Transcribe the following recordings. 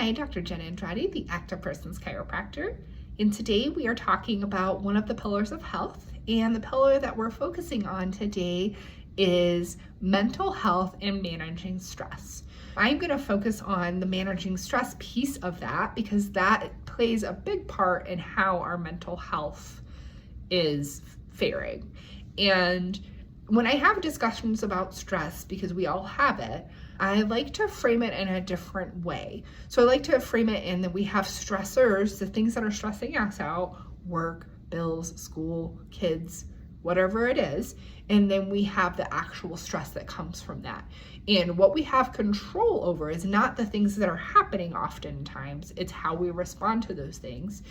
Hi, Dr. Jen Andrade, the Active Persons Chiropractor. And today we are talking about one of the pillars of health. And the pillar that we're focusing on today is mental health and managing stress. I'm going to focus on the managing stress piece of that because that plays a big part in how our mental health is faring. And when I have discussions about stress, because we all have it, I like to frame it in a different way. So I like to frame it in that we have stressors, the things that are stressing us out, work, bills, school, kids, whatever it is. And then we have the actual stress that comes from that. And what we have control over is not the things that are happening oftentimes, it's how we respond to those things.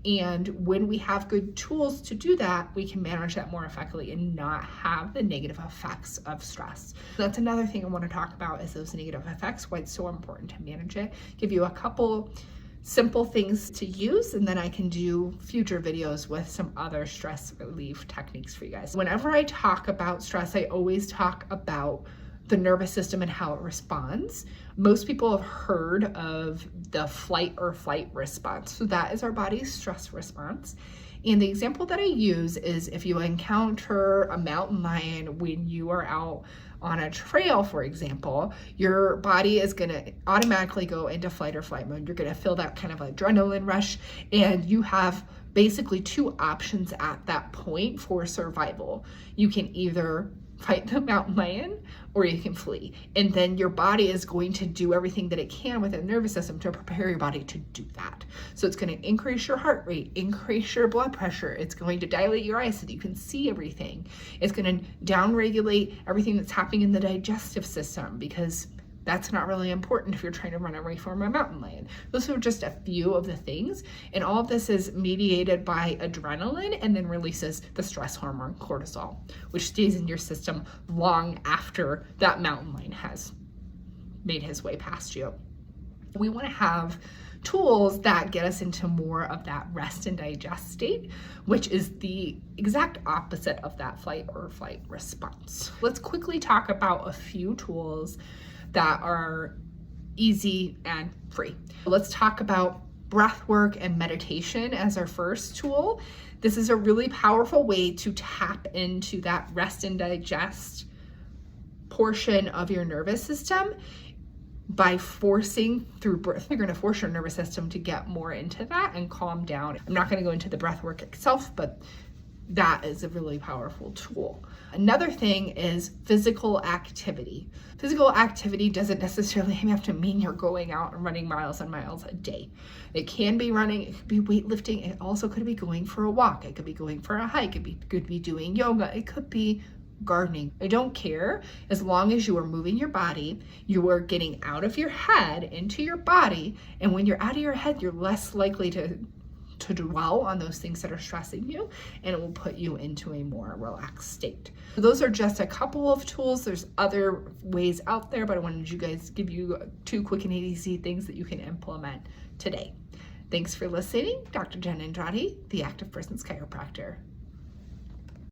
And when we have good tools to do that, we can manage that more effectively and not have the negative effects of stress. That's another thing I want to talk about is those negative effects, why it's so important to manage it. Give you a couple simple things to use, and then I can do future videos with some other stress relief techniques for you guys. Whenever I talk about stress, I always talk about the nervous system and how it responds. Most people have heard of the flight or flight response. So that is our body's stress response. And the example that I use is if you encounter a mountain lion when you are out on a trail, for example, your body is going to automatically go into fight or flight mode. You're going to feel that kind of adrenaline rush, and you have basically two options at that point for survival. You can either fight the mountain lion or you can flee. And then your body is going to do everything that it can with the nervous system to prepare your body to do that. So it's going to increase your heart rate, increase your blood pressure. It's going to dilate your eyes so that you can see everything. It's going to downregulate everything that's happening in the digestive system because that's not really important if you're trying to run away from a mountain lion. Those are just a few of the things. And all of this is mediated by adrenaline and then releases the stress hormone cortisol, which stays in your system long after that mountain lion has made his way past you. We want to have tools that get us into more of that rest and digest state, which is the exact opposite of that flight or flight response. Let's quickly talk about a few tools that are easy and free. Let's talk about breath work and meditation as our first tool. This is a really powerful way to tap into that rest and digest portion of your nervous system by forcing through breath. You're going to force your nervous system to get more into that and calm down. I'm not going to go into the breath work itself, but that is a really powerful tool. Another thing is physical activity. Physical activity doesn't necessarily have to mean you're going out and running miles and miles a day. It can be running, it could be weightlifting, it also could be going for a walk, it could be going for a hike, it could be doing yoga, it could be gardening. I don't care, as long as you are moving your body, you are getting out of your head into your body, and when you're out of your head, you're less likely to dwell on those things that are stressing you, and it will put you into a more relaxed state. So those are just a couple of tools. There's other ways out there, but I wanted you guys to give you two quick and easy things that you can implement today. Thanks for listening. Dr. Jen Andrade, the Active Persons Chiropractor.